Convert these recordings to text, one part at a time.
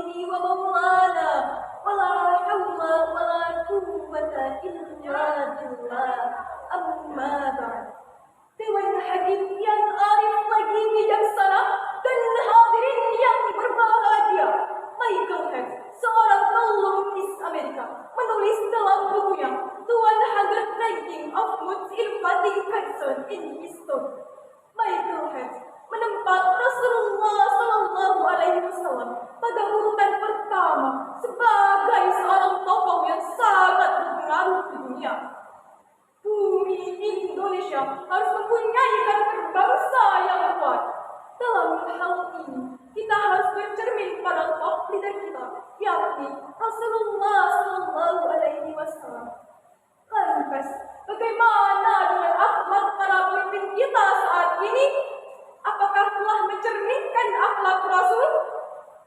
sayyidi wa maulana wala hawla wala quwwata illa billah. Amma ba'd. Dewan Hakim yang arif lagi bijaksana dan hadirin yang berbahagia, Michael Hess, seorang kolumnis Amerika, menulis dalam bukunya Tuan Hundred Ranking of Most Innovative Person in History. Michael Hess menempat Rasulullah Sallallahu Alaihi Wasallam pada urutan pertama sebagai seorang tokoh yang sangat berpengaruh di dunia. Bumi Indonesia harus mempunyai karakter bangsa yang kuat. Dalam hal ini, kita harus bercermin pada top leader kita, yakni Rasulullah Sallallahu Alaihi Wasallam. Lantas, bagaimana dengan akhlak para pemimpin kita saat ini? Apakah telah mencerminkan akhlak Rasul?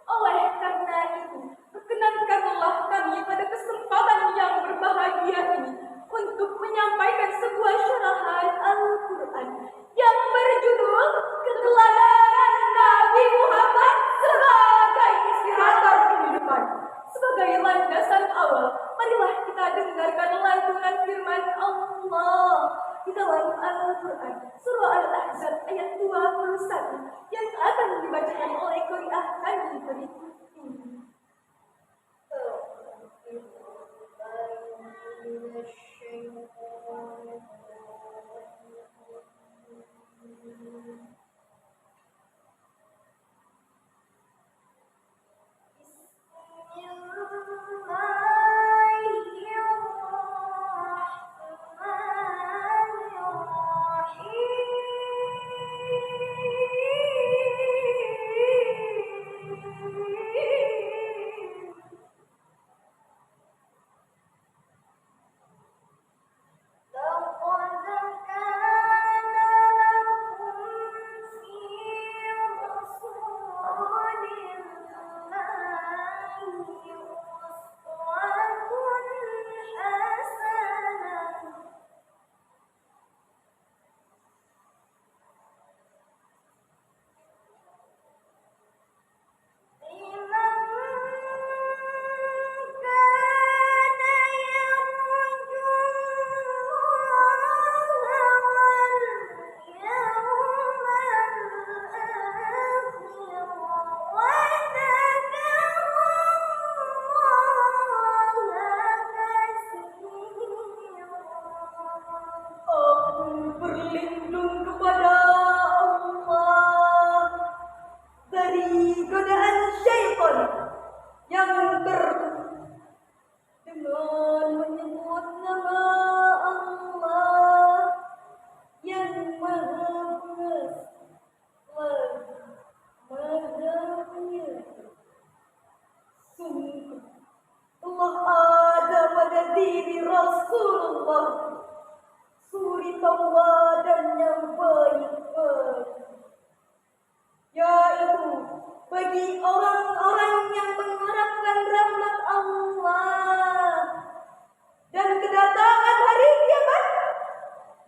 Oleh karena itu, perkenankanlah kami pada kesempatan yang berbahagia ini untuk menyampaikan sebuah syarahan Al-Quran yang berjudul Keteladanan Nabi Muhammad sebagai inspirator kehidupan. Sebagai landasan awal, marilah kita dengarkan lantunan firman Allah di dalam Al-Quran Surah Al-Ahzab ayat 21 yang akan dibacakan oleh qari'ah kami berikut ini. Berlindung kepada Allah dari godaan syaitan yang terkutuk dengan menyebut nama Allah yang Maha Pengasih lagi Maha Penyayang. Sungguh telah ada pada diri Rasulullah suri tauladan yang baik-baik, yaitu bagi orang-orang yang mengharapkan rahmat Allah dan kedatangan hari kiamat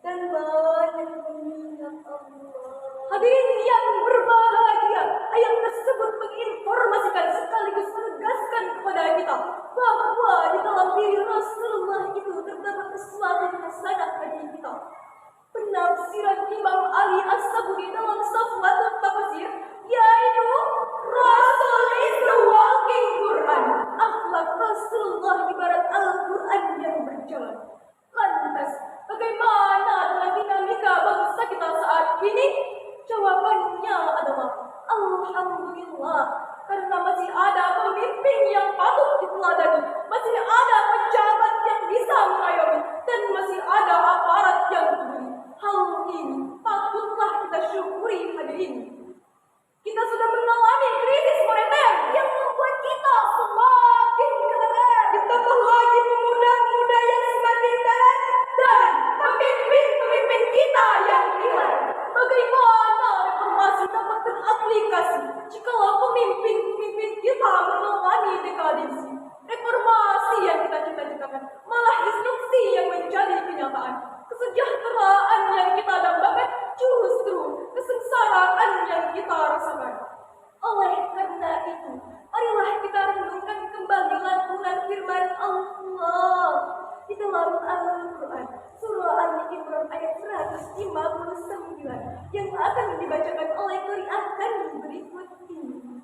dan banyak mengingat Allah. Hadirin yang berbahagia, ayat tersebut menginformasikan sekaligus menegaskan kepada kita bahwa di dalam diri Rasulullah itu terdapat sesuatu yang sangat bagi kita. Penafsiran Imam Ali As-Sabuni dalam Safwatut Tafsir yaitu Rasul is the walking Quran. Akhlak Rasulullah ibarat Al-Quran yang berjalan. Lantas, bagaimana dengan dinamika bangsa kita saat ini? Jawabannya adalah Alhamdulillah, karena masih ada pemimpin yang patut diteladani, masih ada pejabat yang bisa mengayomi, dan masih ada aparat yang peduli. Hal ini patutlah kita syukuri hadirin. Kita sudah mengalami krisis moneter yang membuat kita semakin keteteran, ditambah lagi pemuda-pemuda yang semakin kalah dan pemimpin-pemimpin kita yang hilang. Bagaimana reformasi dapat teraplikasi jikalau pemimpin-pemimpin kita mengalami dekadensi? Reformasi yang kita cita-citakan malah destruksi yang menjadi kenyataan. Kesejahteraan yang kita dambakan justru kesengsaraan yang kita rasakan. Oleh karena itu, marilah kita yang akan dibacakan oleh Qari'ah kami berikut ini.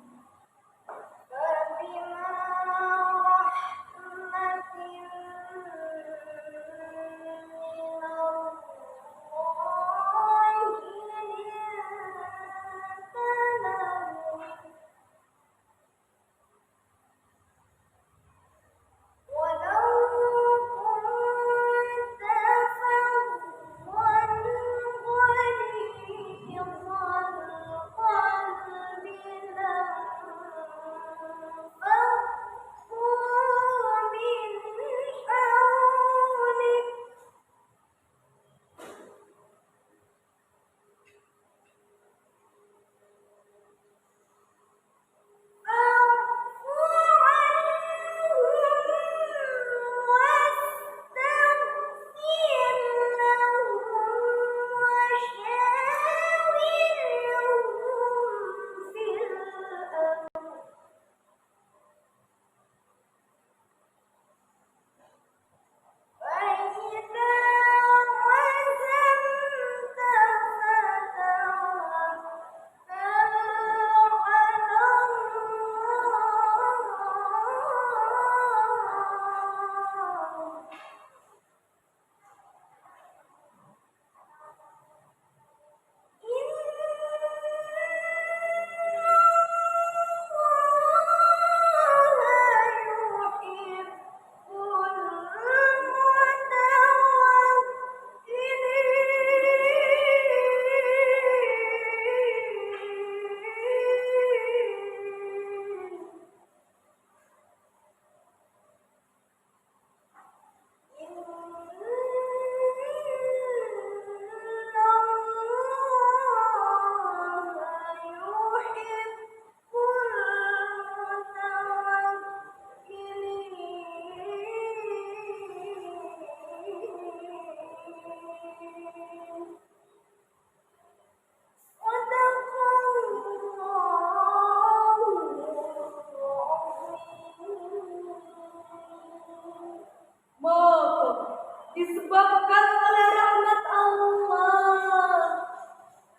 Disebabkan oleh rahmat Allah,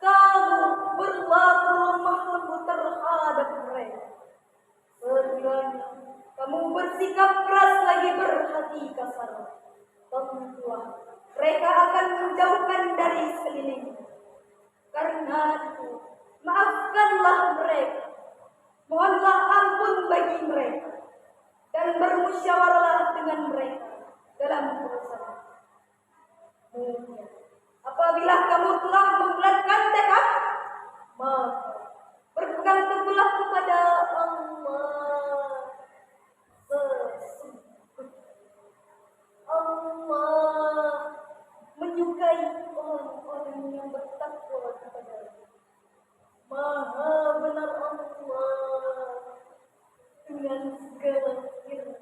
kamu berlaku lemah lembut terhadap mereka. Sekiranya kamu bersikap keras lagi berhati kasar, tentulah mereka akan menjauhkan dari sekeliling. Karena itu, maafkanlah mereka, mohonlah ampun bagi mereka, dan bermusyawarahlah dengan mereka dalam urusan. Apabila kamu telah membulatkan tekad, maka berpegang teguhlah kepada Allah. Allah menyukai orang-orang yang bertakwa kepada-Nya. Maha benar Allah dengan segala firman.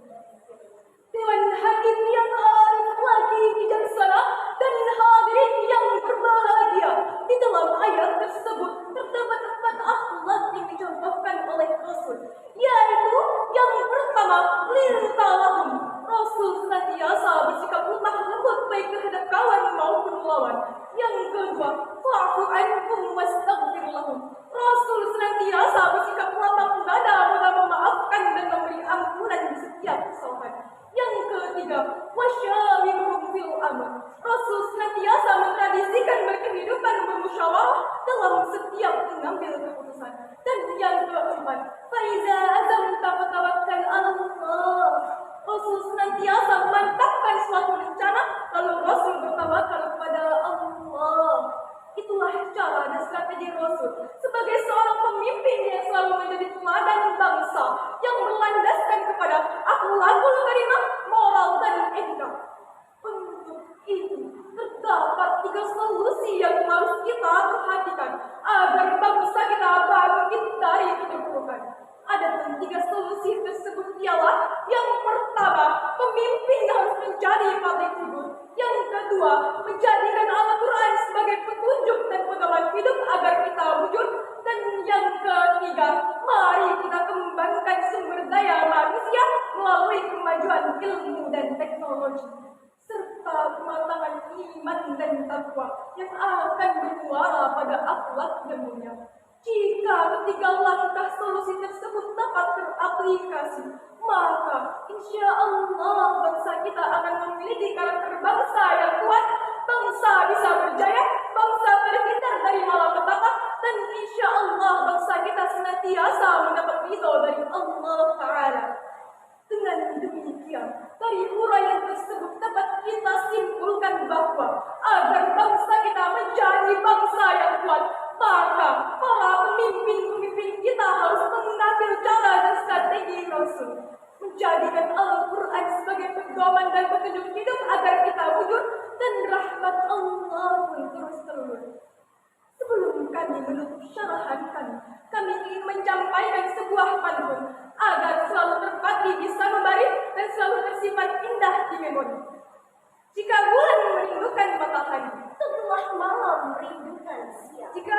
Dewan Hakim yang arif lagi bijaksana dan hadirin yang berbahagia, di dalam ayat tersebut terdapat 4 akhlak yang dicontohkan oleh Rasul, yaitu yang pertama, liltalahum. Rasul senantiasa bersikap lemah lembut baik terhadap kawan maupun lawan. Yang kedua, fa'fu anhum wastaghfir lahum. Rasul senantiasa bersikap lapang dada dalam memaafkan dan memberi ampunan di setiap kesalahan. Yang ketiga, wasyawirhum fil amr. Rasul senantiasa mentradisikan berkehidupan bermusyawarah dalam setiap mengambil keputusan. Dan yang keempat, faiza azamta fatawakkal 'ala Allah. Rasul senantiasa memantapkan suatu rencana, lalu Rasul bertawakal kepada Allah. Itulah cara dan strategi Rasul sebagai seorang pemimpin yang selalu menjadi teladan bangsa yang berlandaskan kepada akhlakul karimah, moral dan etika. Untuk itu terdapat 3 solusi yang harus kita perhatikan agar bangsa kita bangkit dari keterpurukan. Adapun 3 solusi tersebut ialah: yang pertama, pemimpin harus menjadi public figure. Yang kedua, menjadikan Al-Quran sebagai petunjuk dan pedoman hidup agar kita wujud. Dan yang ketiga, mari kita kembangkan sumber daya manusia melalui kemajuan ilmu dan teknologi. Serta serta kematangan iman dan takwa yang akan bermuara pada akhlak dan mulia. Jika ketiga langkah solusi tersebut dapat teraplikasi, maka insya Allah bangsa kita akan memiliki karakter bangsa yang kuat, bangsa bisa berjaya, bangsa terhindar dari malapetaka, dan insya Allah bangsa kita senantiasa mendapat ridho dari Allah Ta'ala. Dengan demikian, dari uraian tersebut dapat kita simpulkan bahwa agar bangsa kita menjadi bangsa yang kuat, maka para pemimpin-pemimpin kita harus mengambil cara dan strategi Rasul, menjadikan Al-Quran sebagai pedoman dan petunjuk hidup agar kita wujud dan rahmat Allah pun terus terus. Sebelum kami menutup syarahan kami ingin menyampaikan sebuah pantun agar selalu terpati di sanubari dan selalu tersimpan indah di memori. Jika bulan merindukan matahari, Setelah malam merindukan siang. jika